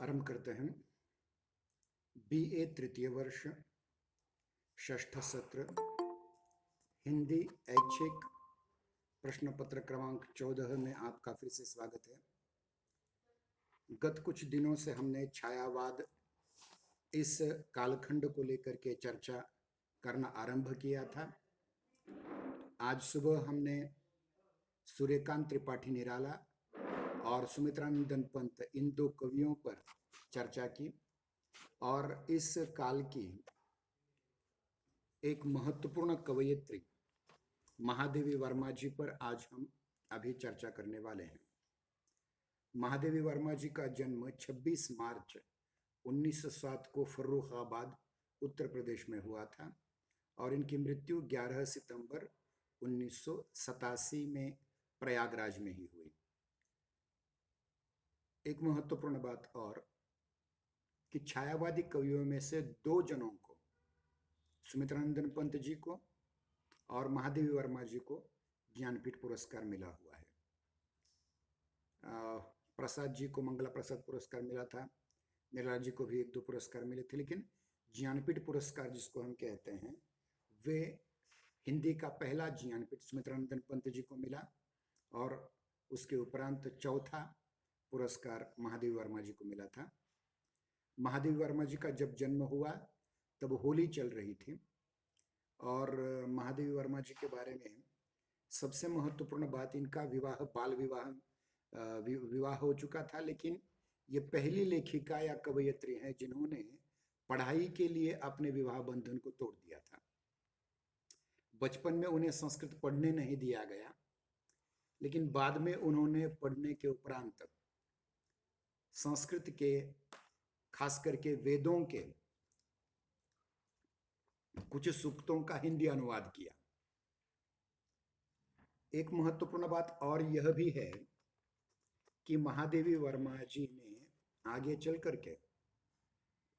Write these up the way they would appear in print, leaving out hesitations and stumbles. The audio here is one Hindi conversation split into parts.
आरंभ करते हैं। BA तृतीय वर्ष, षष्ठ सत्र, हिंदी ऐच्छिक, प्रश्न पत्र क्रमांक 14 में आपका फिर से स्वागत है। गत कुछ दिनों से हमने छायावाद इस कालखंड को लेकर के चर्चा करना आरंभ किया था। आज सुबह हमने सूर्यकांत त्रिपाठी निराला और सुमित्रानंदन पंत इन दो कवियों पर चर्चा की और इस काल की एक महत्वपूर्ण कवयित्री महादेवी वर्मा जी पर आज हम अभी चर्चा करने वाले हैं। महादेवी वर्मा जी का जन्म 26 मार्च 1907 को फर्रुखाबाद उत्तर प्रदेश में हुआ था और इनकी मृत्यु 11 सितंबर 1987 में प्रयागराज में ही हुई। एक महत्वपूर्ण बात और कि छायावादी कवियों में से दो जनों को, सुमित्रानंदन पंत जी को और महादेवी वर्मा जी को ज्ञानपीठ पुरस्कार मिला हुआ है। प्रसाद जी को मंगला प्रसाद पुरस्कार मिला था, निराला जी को भी एक दो पुरस्कार मिले थे, लेकिन ज्ञानपीठ पुरस्कार जिसको हम कहते हैं वे हिंदी का पहला ज्ञानपीठ सुमित्रानंदन पंत जी को मिला और उसके उपरांत चौथा पुरस्कार महादेवी वर्मा जी को मिला था। महादेवी वर्मा जी का जब जन्म हुआ तब होली चल रही थी और महादेवी वर्मा जी के बारे में सबसे महत्वपूर्ण बात, इनका विवाह बाल विवाह हो चुका था, लेकिन ये पहली लेखिका या कवयित्री हैं जिन्होंने पढ़ाई के लिए अपने विवाह बंधन को तोड़ दिया था। बचपन में उन्हें संस्कृत पढ़ने नहीं दिया गया, लेकिन बाद में उन्होंने पढ़ने के उपरांत संस्कृत के, खास करके वेदों के कुछ सूक्तों का हिंदी अनुवाद किया। एक महत्वपूर्ण बात और यह भी है कि महादेवी वर्मा जी ने आगे चल करके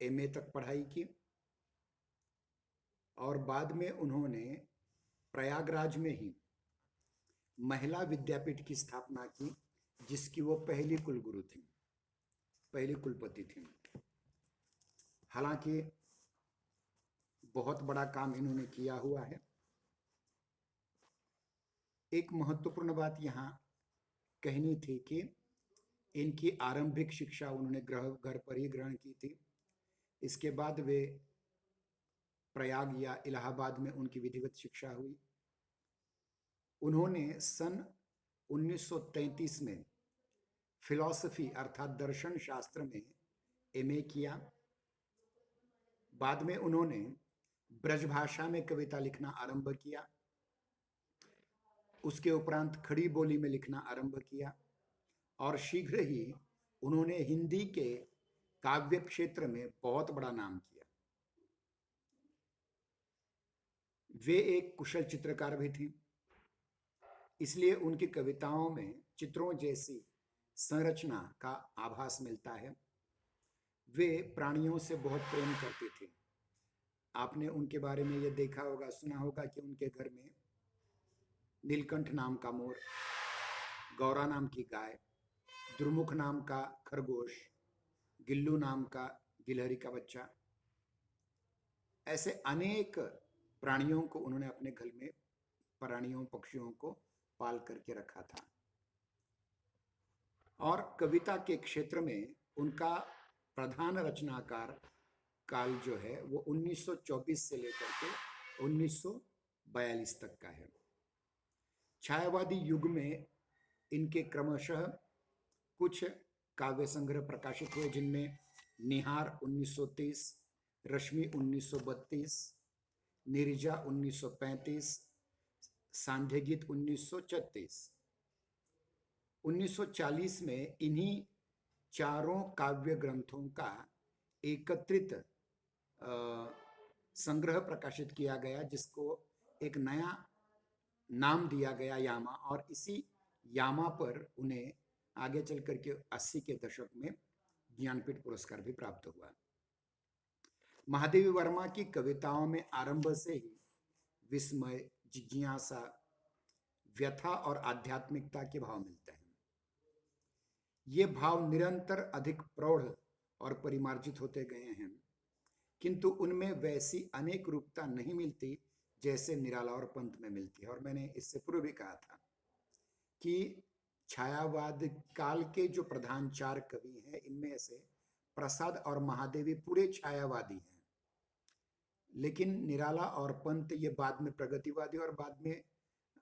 MA तक पढ़ाई की और बाद में उन्होंने प्रयागराज में ही महिला विद्यापीठ की स्थापना की, जिसकी वो पहली कुलगुरु थी, पहली कुलपति थी। हालांकि बहुत बड़ा काम इन्होंने किया हुआ है। एक महत्वपूर्ण बात यहाँ कहनी थी कि इनकी आरंभिक शिक्षा उन्होंने घर पर ही ग्रहण की थी। इसके बाद वे प्रयाग या इलाहाबाद में उनकी विधिवत शिक्षा हुई। उन्होंने सन 1933 में फिलॉसफी अर्थात दर्शन शास्त्र में MA किया। बाद में उन्होंने ब्रजभाषा में कविता लिखना आरंभ किया। उसके उपरांत खड़ी बोली में लिखना आरंभ किया और शीघ्र ही उन्होंने हिंदी के काव्य क्षेत्र में बहुत बड़ा नाम किया। वे एक कुशल चित्रकार भी थे, इसलिए उनकी कविताओं में चित्रों जैसी संरचना का आभास मिलता है। वे प्राणियों से बहुत प्रेम करते थे। आपने उनके बारे में यह देखा होगा, सुना होगा कि उनके घर में नीलकंठ नाम का मोर, गौरा नाम की गाय, द्रुमुख नाम का खरगोश, गिल्लू नाम का गिलहरी का बच्चा, ऐसे अनेक प्राणियों को उन्होंने अपने घर में, प्राणियों पक्षियों को पाल करके रखा था। और कविता के क्षेत्र में उनका प्रधान रचनाकार काल जो है वो 1924 से लेकर के 1942 तक का है। छायावादी युग में इनके क्रमशः कुछ काव्य संग्रह प्रकाशित हुए, जिनमें निहार 1930, रश्मि 1932, निरिजा 1935, सांध्य गीत 1936। 1940 में इन्हीं चारों काव्य ग्रंथों का एकत्रित संग्रह प्रकाशित किया गया, जिसको एक नया नाम दिया गया यामा, और इसी यामा पर उन्हें आगे चल करके 80 के दशक में ज्ञानपीठ पुरस्कार भी प्राप्त हुआ। महादेवी वर्मा की कविताओं में आरंभ से ही विस्मय, जिज्ञासा, व्यथा और आध्यात्मिकता के भाव मिलते हैं। ये भाव निरंतर अधिक प्रौढ़ और परिमार्जित होते गए हैं, किंतु उनमें वैसी अनेक रूपता नहीं मिलती जैसे निराला और पंत में मिलती है। और मैंने इससे पूर्व भी कहा था कि छायावाद काल के जो प्रधान 4 कवि हैं, इनमें से प्रसाद और महादेवी पूरे छायावादी हैं, लेकिन निराला और पंत ये बाद में प्रगतिवादी और बाद में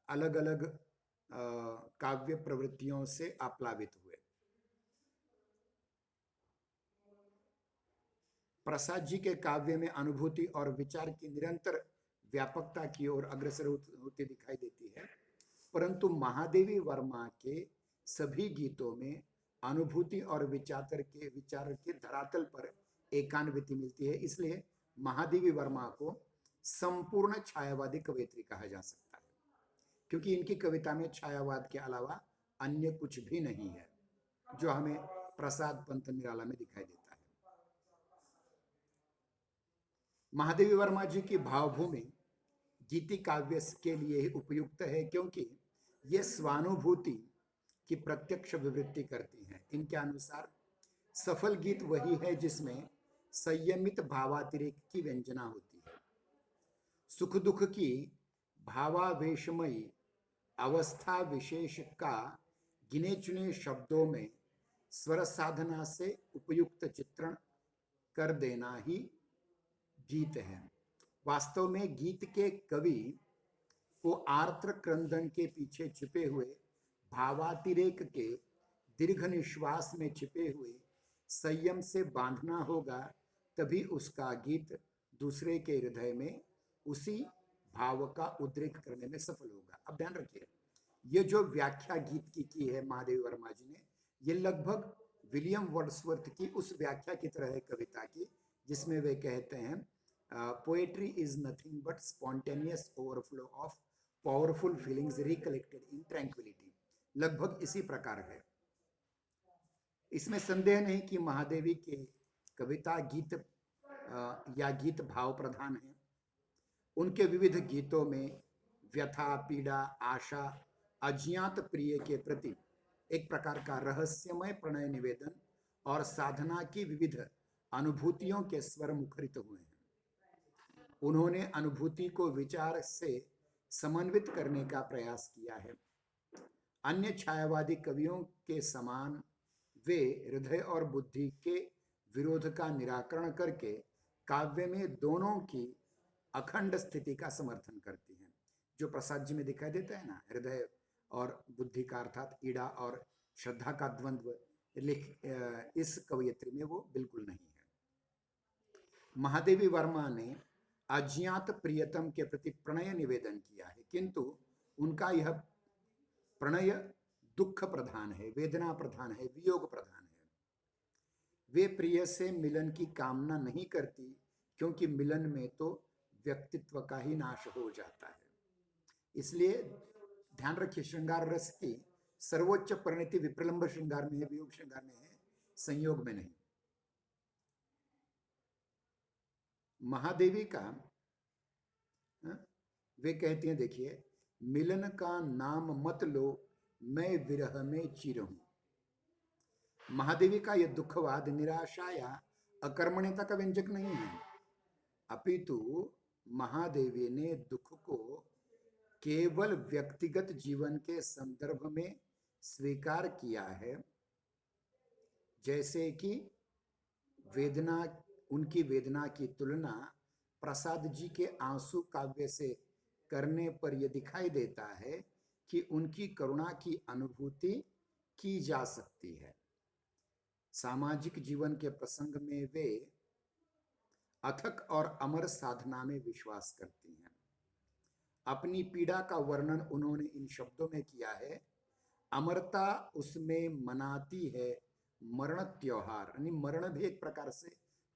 अलग अलग काव्य प्रवृत्तियों से आप्लावित हुए। प्रसाद जी के काव्य में अनुभूति और विचार की निरंतर व्यापकता की ओर अग्रसर होती दिखाई देती है, परंतु महादेवी वर्मा के सभी गीतों में अनुभूति और विचार के धरातल पर एकान्विति मिलती है। इसलिए महादेवी वर्मा को संपूर्ण छायावादी कवयित्री कहा जा सकता है, क्योंकि इनकी कविता में छायावाद के अलावा अन्य कुछ भी नहीं है, जो हमें प्रसाद, पंत, निराला में दिखाई देता है। महादेवी वर्मा जी की भावभूमि गीति काव्य के लिए ही उपयुक्त है, क्योंकि ये स्वानुभूति की प्रत्यक्ष विवृत्ति करती हैं। इनके अनुसार सफल गीत वही है जिसमें संयमित भावातिरेक की व्यंजना होती है। सुख दुख की भावावेशमयी अवस्था विशेष का गिने चुने शब्दों में स्वर साधना से उपयुक्त चित्रण कर देना ही गीत है। वास्तव में गीत के कवि को आर्द्र क्रंदन के पीछे छिपे हुए भावातिरेक के दीर्घ निश्वास में छिपे हुए संयम से बांधना होगा, तभी उसका गीत दूसरे के हृदय में उसी भाव का उद्रेक करने में सफल होगा। अब ध्यान रखिए, ये जो व्याख्या गीत की है महादेवी वर्मा जी ने, ये लगभग विलियम वर्ड्सवर्थ की उस व्याख्या की तरह है कविता की, जिसमें वे कहते हैं poetry is nothing but spontaneous overflow of powerful feelings recollected in tranquillity. लगभग इसी प्रकार है। इसमें संदेह नहीं कि महादेवी के कविता गीत या गीत भाव प्रधान है। उनके विविध गीतों में व्यथा, पीड़ा, आशा, अज्ञात प्रिय के प्रति एक प्रकार का रहस्यमय प्रणय निवेदन और साधना की विविध अनुभूतियों के स्वर मुखरित हुए हैं। उन्होंने अनुभूति को विचार से समन्वित करने का प्रयास किया है। अन्य छायावादी कवियों के समान वे हृदय और बुद्धि के विरोध का निराकरण करके काव्य में दोनों की अखंड स्थिति का समर्थन करती हैं। जो प्रसाद जी में दिखाई देता है ना, हृदय और बुद्धि का अर्थात ईड़ा और श्रद्धा का द्वंद्व, इस कवयित्री में वो बिल्कुल नहीं है। महादेवी वर्मा ने अज्ञात प्रियतम के प्रति प्रणय निवेदन किया है, किंतु उनका यह प्रणय दुख प्रधान है, वेदना प्रधान है, वियोग प्रधान है। वे प्रिय से मिलन की कामना नहीं करती, क्योंकि मिलन में तो व्यक्तित्व का ही नाश हो जाता है। इसलिए ध्यान रखिए, श्रृंगार रस की सर्वोच्च परिणति विप्रलंब श्रृंगार में है, वियोग श्रृंगार में है, संयोग में नहीं। महादेवी का वे कहती हैं, देखिए, मिलन का नाम मत लो, मैं विरह में चिरहूं। महादेवी का यह दुखवाद निराशा या अकर्मण्यता का व्यंजक नहीं है, अपितु महादेवी ने दुख को केवल व्यक्तिगत जीवन के संदर्भ में स्वीकार किया है, जैसे कि वेदना, उनकी वेदना की तुलना प्रसाद जी के आंसू काव्य से करने पर यह दिखाई देता है कि उनकी करुणा की अनुभूति की जा सकती है। सामाजिक जीवन के प्रसंग में वे अथक और अमर साधना में विश्वास करती हैं। अपनी पीड़ा का वर्णन उन्होंने इन शब्दों में किया है, अमरता उसमें मनाती है मरण त्योहार, यानी मरण भी एक प्रकार से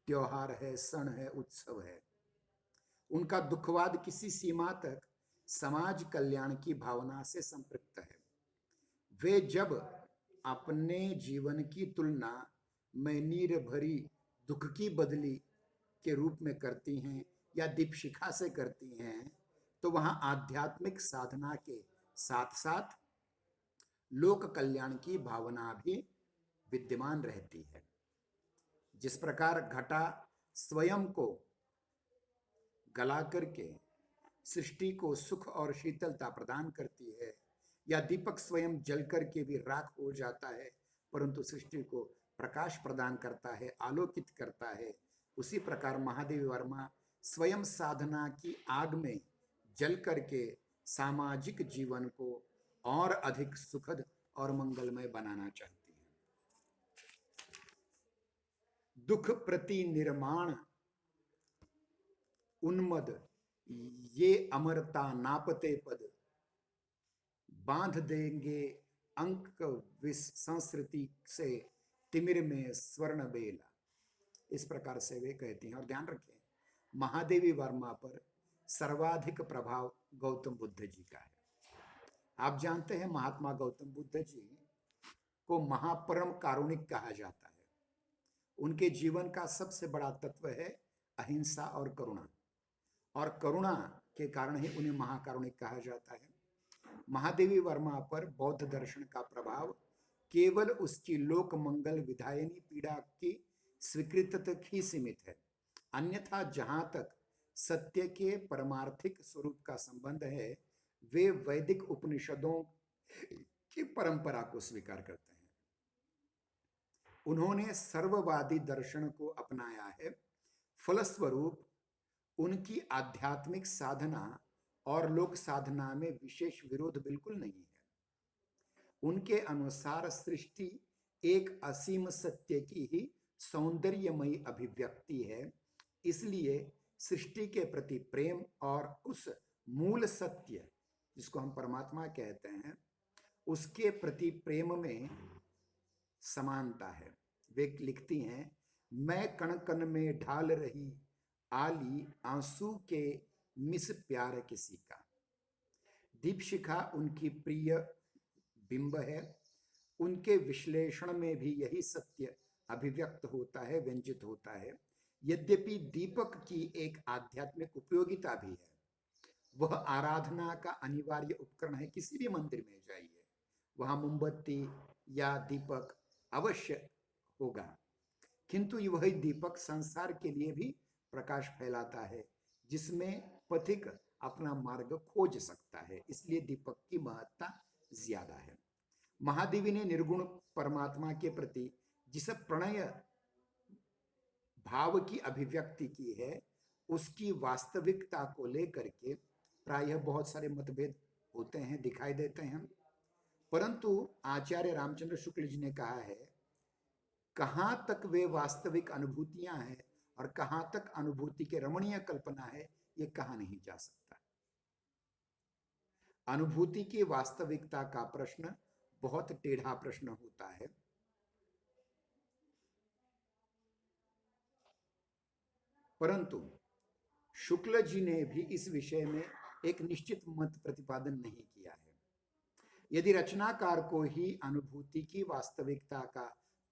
त्योहार है, क्षण है, उत्सव है। उनका दुखवाद किसी सीमा तक समाज कल्याण की भावना से संपृक्त है। वे जब अपने जीवन की तुलना में नीर भरी दुख की बदली के रूप में करती हैं या दीपशिखा से करती हैं, तो वहां आध्यात्मिक साधना के साथ साथ लोक कल्याण की भावना भी विद्यमान रहती है। जिस प्रकार घटा स्वयं को गला करके सृष्टि को सुख और शीतलता प्रदान करती है, या दीपक स्वयं जल करके भी राख हो जाता है परंतु सृष्टि को प्रकाश प्रदान करता है, आलोकित करता है, उसी प्रकार महादेवी वर्मा स्वयं साधना की आग में जल करके सामाजिक जीवन को और अधिक सुखद और मंगलमय बनाना चाहती है। दुख प्रति निर्माण उन्मद ये अमरता नापते पद, बांध देंगे अंक विस संस्कृति से तिमिर में स्वर्ण बेला। इस प्रकार से वे कहती हैं। और ध्यान रखें, महादेवी वर्मा पर सर्वाधिक प्रभाव गौतम बुद्ध जी का है। आप जानते हैं महात्मा गौतम बुद्ध जी को महापरम कारुणिक कहा जाता है। उनके जीवन का सबसे बड़ा तत्व है अहिंसा और करुणा, और करुणा के कारण ही उन्हें महाकारुणिक कहा जाता है। महादेवी वर्मा पर बौद्ध दर्शन का प्रभाव केवल उसकी लोक मंगल विधायनी पीड़ा की स्वीकृति तक ही सीमित है, अन्यथा जहां तक सत्य के परमार्थिक स्वरूप का संबंध है वे वैदिक उपनिषदों की परंपरा को स्वीकार करते हैं। उन्होंने सर्ववादी दर्शन को अपनाया है। फलस्वरूप उनकी आध्यात्मिक साधना और लोक साधना में विशेष विरोध बिल्कुल नहीं है। उनके अनुसार सृष्टि एक असीम सत्य की ही सौंदर्यमयी अभिव्यक्ति है, इसलिए सृष्टि के प्रति प्रेम और उस मूल सत्य जिसको हम परमात्मा कहते हैं उसके प्रति प्रेम में समानता है। वे लिखती हैं, मैं कण कण में ढाल रही आली आंसू के मिस प्यार किसी का। दीपशिखा उनकी प्रिय बिंब है। उनके विश्लेषण में भी यही सत्य अभिव्यक्त होता है, व्यंजित होता है। यद्यपि दीपक की एक आध्यात्मिक उपयोगिता भी है, वह आराधना का अनिवार्य उपकरण है। किसी भी मंदिर में जाइए वहां मोमबत्ती या दीपक अवश्य होगा, किंतु वही दीपक संसार के लिए भी प्रकाश फैलाता है जिसमें पथिक अपना मार्ग खोज सकता है, इसलिए दीपक की महत्ता ज्यादा है। महादेवी ने निर्गुण परमात्मा के प्रति जिस प्रणय भाव की अभिव्यक्ति की है उसकी वास्तविकता को लेकर के प्रायः बहुत सारे मतभेद होते हैं, दिखाई देते हैं, परंतु आचार्य रामचंद्र शुक्ल जी ने कहा है कहां तक वे वास्तविक अनुभूतियां हैं और कहां तक अनुभूति के रमणीय कल्पना है ये कहा नहीं जा सकता। अनुभूति की वास्तविकता का प्रश्न बहुत टेढ़ा प्रश्न होता है। परंतु शुक्ल जी ने भी इस विषय में एक निश्चित मत प्रतिपादन नहीं किया है। यदि रचनाकार को ही अनुभूति की वास्तविकता का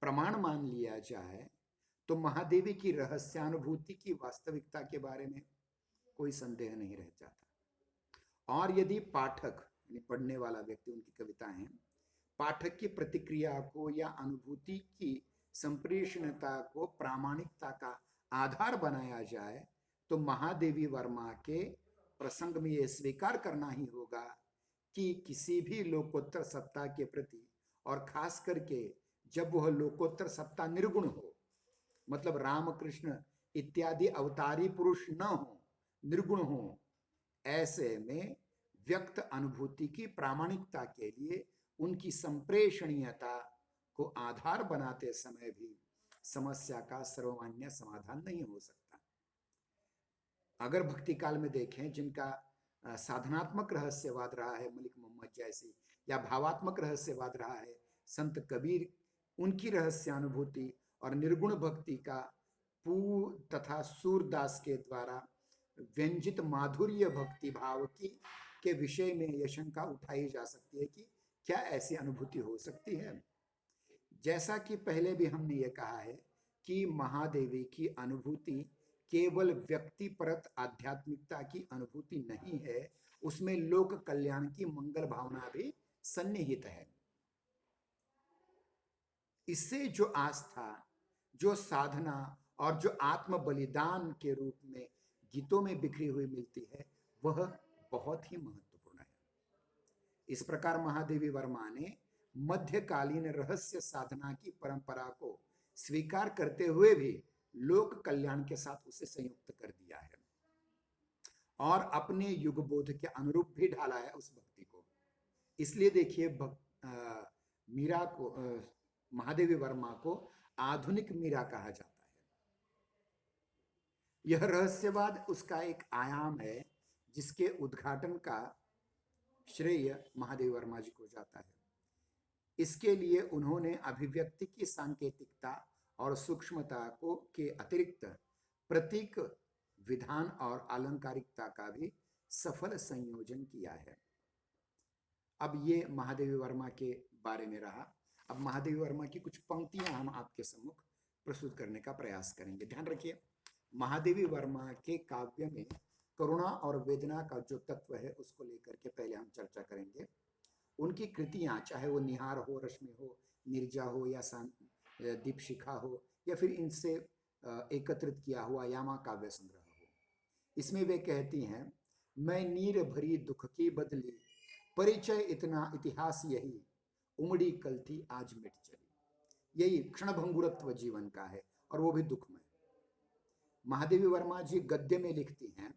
प्रमाण मान लिया जाए तो महादेवी की रहस्यानुभूति की वास्तविकता के बारे में कोई संदेह नहीं रह जाता। और यदि पाठक यानी पढ़ने वाला व्यक्ति, उनकी कविताएं पाठक की प्रतिक्रिया को या अनुभूति की संप्रेषणता को प्रामाणिकता का आधार बनाया जाए तो महादेवी वर्मा के प्रसंग में यह स्वीकार करना ही होगा कि किसी भी लोकोत्तर सत्ता के प्रति, और खास करके जब वह लोकोत्तर सत्ता निर्गुण हो, मतलब रामकृष्ण इत्यादि अवतारी पुरुष न हो, निर्गुण हो, ऐसे में व्यक्त अनुभूति की प्रामाणिकता के लिए उनकी संप्रेषणीयता को आधार बनाते समय भी समस्या का सर्वमान्य समाधान नहीं हो सकता। अगर भक्ति काल में देखें जिनका साधनात्मक रहस्यवाद रहा है मलिक मोहम्मद जैसी, या भावात्मक रहस्यवाद रहा है संत कबीर, उनकी रहस्यानुभूति और निर्गुण भक्ति का तथा सूरदास के द्वारा व्यंजित माधुर्य भक्ति भाव की के विषय में यह शंका उठाई जा सकती है कि क्या ऐसी अनुभूति हो सकती है। जैसा कि पहले भी हमने ये कहा है कि महादेवी की अनुभूति केवल व्यक्तिपरक आध्यात्मिकता की अनुभूति नहीं है, उसमें लोक कल्याण की मंगल भावना भी सन्निहित है। इससे जो आस्था, जो साधना और जो आत्म बलिदान के रूप में गीतों में बिखरी हुई मिलती है, वह बहुत ही महत्वपूर्ण है। इस प्रकार महादेवी वर्मा ने मध्यकालीन रहस्य साधना की परंपरा को स्वीकार करते हुए भी लोक कल्याण के साथ उसे संयुक्त कर दिया है और अपने युग बोध के अनुरूप भी ढाला है उस भक्ति को। इसलिए देखिए मीरा को महादेवी वर्मा को आधुनिक मीरा कहा जाता है। यह रहस्यवाद उसका एक आयाम है जिसके उद्घाटन का श्रेय महादेवी वर्मा जी को जाता है। इसके लिए उन्होंने अभिव्यक्ति की सांकेतिकता और सूक्ष्मता को के अतिरिक्त प्रतीक विधान और अलंकारिकता का भी सफल संयोजन किया है। अब ये महादेवी वर्मा के बारे में रहा। अब महादेवी वर्मा की कुछ पंक्तियां हम आपके सम्मुख प्रस्तुत करने का प्रयास करेंगे। ध्यान रखिए, महादेवी वर्मा के काव्य में करुणा और वेदना का जो तत्व है उसको लेकर के पहले हम चर्चा करेंगे। उनकी कृतियां, चाहे वो निहार हो, रश्मि हो, निर्जा हो या दीपशिखा हो या फिर इनसे एकत्रित किया हुआ यामा काव्य संग्रह हो, इसमें वे कहती हैं, मैं नीर भरी दुख की बदली, परिचय इतना इतिहास यही, उमड़ी कल थी आज मिट चली। यही क्षणभंगुरत्व जीवन का है और वो भी दुख में। महादेवी वर्मा जी गद्य में लिखती हैं,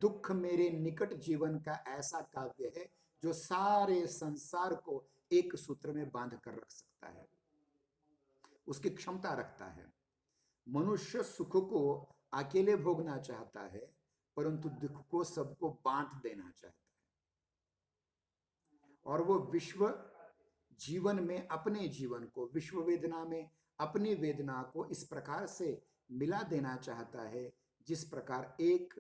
दुख मेरे निकट जीवन का ऐसा काव्य है जो सारे संसार को एक सूत्र में बांध कर रख सकता है, उसकी क्षमता रखता है। मनुष्य सुख को अकेले भोगना चाहता है परंतु दुख को सबको बांट देना चाहता है, और वो विश्व जीवन में अपने जीवन को, विश्व वेदना में अपनी वेदना को इस प्रकार से मिला देना चाहता है जिस प्रकार एक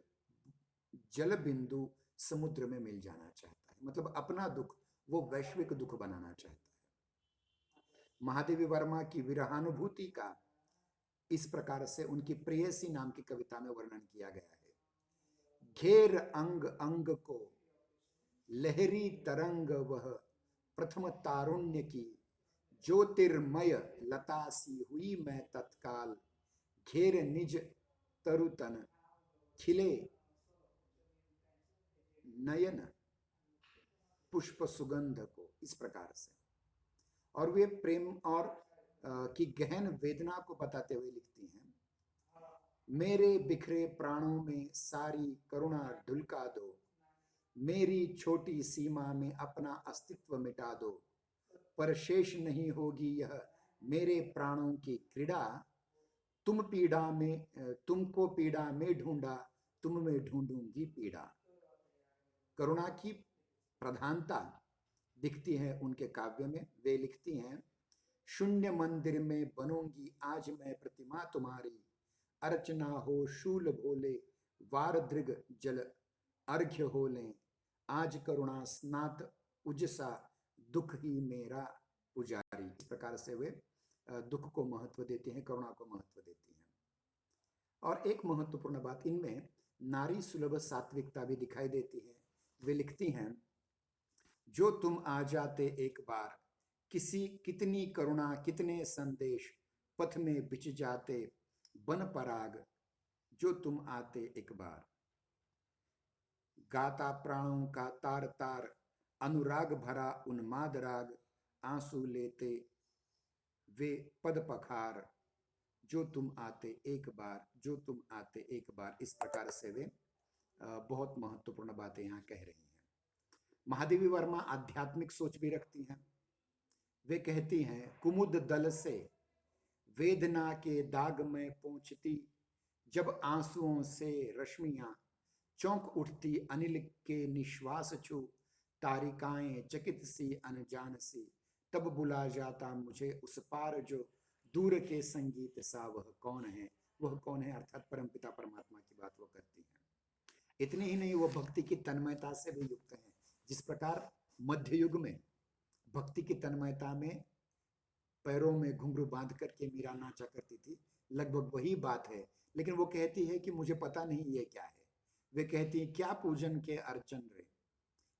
जल बिंदु समुद्र में मिल जाना चाहता है। मतलब अपना दुख वो वैश्विक दुख बनाना चाहता है। महादेवी वर्मा की विरहानुभूति का इस प्रकार से उनकी प्रेयसी नाम की कविता में वर्णन किया गया है। घेर अंग अंग को लहरी तरंग वह प्रथम तारुण्य की, ज्योतिर्मय लता सी हुई मैं तत्काल, घेर निज तरुतन खिले नयन पुष्प सुगंध को, इस प्रकार से। और वे प्रेम और की गहन वेदना को बताते हुए लिखती हैं, मेरे बिखरे प्राणों में सारी करुणा ढुलका दो, मेरी छोटी सीमा में अपना अस्तित्व मिटा दो, पर शेष नहीं होगी यह मेरे प्राणों की क्रीड़ा, तुमको पीड़ा में ढूंढा, तुम में ढूंढूंगी पीड़ा। करुणा की प्रधानता दिखती है उनके काव्य में। वे लिखती हैं, शून्य मंदिर में बनूंगी आज मैं प्रतिमा तुम्हारी, अर्चना हो शूल भोले वार दृग जल अर्घ्य हो लें, आज करुणा स्नात उजसा दुख ही मेरा पुजारी। इस प्रकार से वे दुख को महत्व देते हैं, करुणा को महत्व देती हैं। और एक महत्वपूर्ण बात, इनमें नारी सुलभ सात्विकता भी दिखाई देती है। वे लिखती हैं, जो तुम आ जाते एक बार, कितनी करुणा कितने संदेश पथ में बिछ जाते, बन पराग जो तुम आते एक बार, गाता प्राणों का तार तार अनुराग भरा उन्माद राग, आंसू लेते वे पद पखार, जो तुम आते एक बार, जो तुम आते एक बार। इस प्रकार से वे बहुत महत्वपूर्ण बातें यहाँ कह रही हैं। महादेवी वर्मा आध्यात्मिक सोच भी रखती हैं। वे कहती हैं, कुमुद दल से वेदना के दाग में पहुंचती, जब आंसुओं से रश्मियां चौंक उठती, अनिल के निश्वास छू तारिकाएं चकित सी अनजान सी, तब बुला जाता मुझे उस पार जो दूर के संगीत सा, वह कौन है, वह कौन है, अर्थात परमपिता परमात्मा की बात वो करती हैं। इतनी ही नहीं, वो भक्ति की तन्मयता से भी युक्त हैं। जिस प्रकार मध्य युग में भक्ति की तन्मयता में पैरों में घुंघरू बांध करके मीरा नाचा करती थी, लगभग वही बात है। लेकिन वो कहती है कि मुझे पता नहीं ये क्या है। वे कहती है, क्या पूजन के अर्चन रे,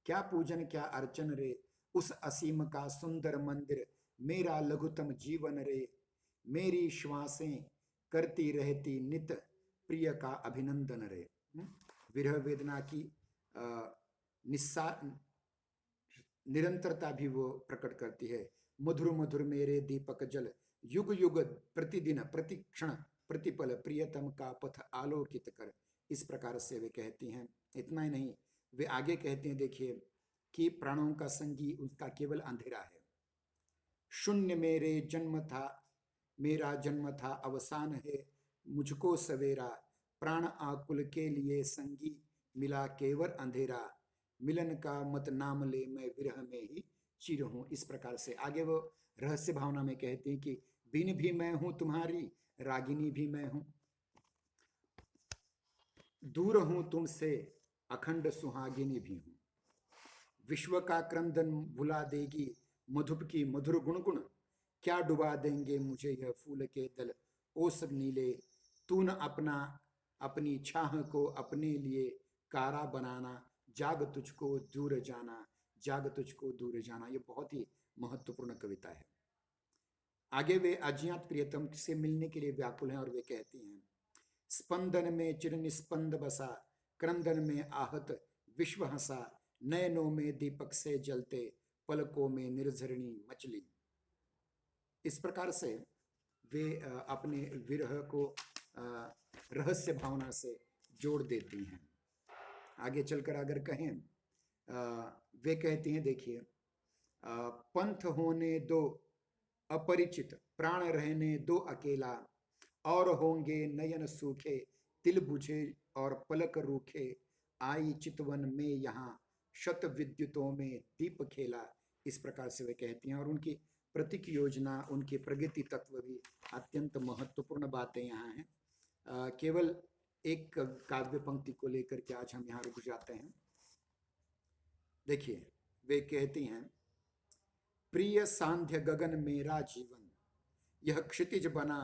क्या पूजन क्या अर्चन रे, उस असीम का सुंदर मंदिर मेरा लघुतम जीवन रे, मेरी श्वासें करती रहती नित प्रिय का अभिनंदन रे। विरह वेदना की निस्सा निरंतरता भी वो प्रकट करती है। मधुर मधुर मेरे दीपक जल, युग युग प्रतिदिन प्रतिक्षण प्रतिपल प्रियतम का पथ आलोकित कर। इस प्रकार से वे कहती हैं। इतना ही नहीं, वे आगे कहते हैं, देखिए, कि प्राणों का संगी उसका केवल अंधेरा है। शून्य मेरे जन्म था, मेरा जन्म था, अवसान है मुझको सवेरा, प्राण आकुल के लिए संगी मिला केवल अंधेरा, मिलन का मत नाम ले मैं विरह में ही चिर हूं। इस प्रकार से आगे वो रहस्य भावना में कहते हैं कि बिन भी मैं हूं तुम्हारी, रागिनी भी मैं हूं, दूर हूं तुमसे अखंड सुहागिनी भी हूं, विश्व का क्रंदन भुला देगी मधुप की मधुर गुणगुण, क्या डुबा देंगे मुझे यह फूल के दल ओस नीले, तू न अपना अपनी छाह को अपने लिए कारा बनाना, जाग तुझको दूर जाना, जाग तुझको दूर जाना। ये बहुत ही महत्वपूर्ण कविता है। आगे वे अज्ञात प्रियतम से मिलने के लिए व्याकुल हैं और वे कहती हैं, स्पंदन में चिर निस्पंद बसा, क्रंदन में आहत विश्व हंसा, नयनों में दीपक से जलते पलकों में निर्झरणी मछली। इस प्रकार से वे अपने विरह को रहस्य भावना से जोड़ देती हैं। आगे चलकर अगर कहें, वे कहती हैं, देखिए, पंथ होने दो अपरिचित, प्राण रहने दो अकेला, और होंगे नयन सूखे तिल बुझे और पलक रूखे, आई चितवन में यहाँ शत विद्युतों में दीप खेला। इस प्रकार से वे कहती हैं और उनकी प्रतीक योजना, उनके प्रगति तत्व भी अत्यंत महत्वपूर्ण बातें यहाँ हैं। केवल एक काव्य पंक्ति को लेकर के आज हम यहाँ रुक जाते हैं। देखिए, वे कहती हैं, प्रिय सांध्य गगन मेरा जीवन, यह क्षितिज बना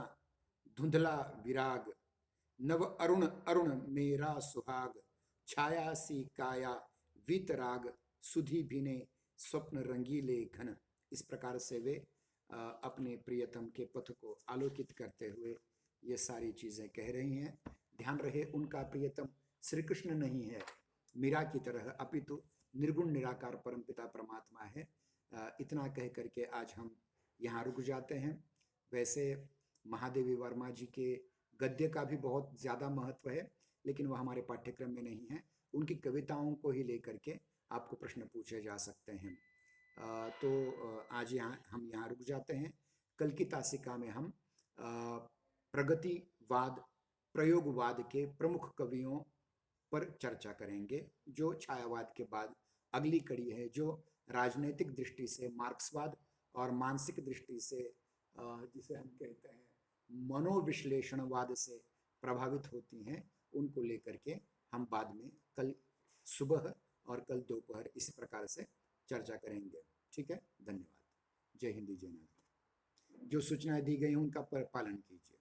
धुंधला विराग, नव अरुण अरुण मेरा सुहाग, छाया सी काया वीतराग, सुधी भिने स्वप्न रंगीले घन। इस प्रकार से वे अपने प्रियतम के पथ को आलोकित करते हुए ये सारी चीजें कह रही हैं। ध्यान रहे, उनका प्रियतम श्री कृष्ण नहीं है मीरा की तरह, अपितु निर्गुण निराकार परमपिता परमात्मा है। इतना कह करके आज हम यहाँ रुक जाते हैं। वैसे महादेवी वर्मा जी के गद्य का भी बहुत ज़्यादा महत्व है, लेकिन वह हमारे पाठ्यक्रम में नहीं है। उनकी कविताओं को ही लेकर के आपको प्रश्न पूछे जा सकते हैं। तो आज हम यहाँ रुक जाते हैं। कल की तासिका में हम प्रगतिवाद प्रयोगवाद के प्रमुख कवियों पर चर्चा करेंगे, जो छायावाद के बाद अगली कड़ी है, जो राजनीतिक दृष्टि से मार्क्सवाद और मानसिक दृष्टि से जिसे हम कहते हैं मनोविश्लेषणवाद से प्रभावित होती हैं। उनको लेकर के हम बाद में कल सुबह और कल दोपहर इसी प्रकार से चर्चा करेंगे। ठीक है, धन्यवाद। जय हिंद, जय भारत। जो सूचनाएं दी गई हैं उनका पालन कीजिए।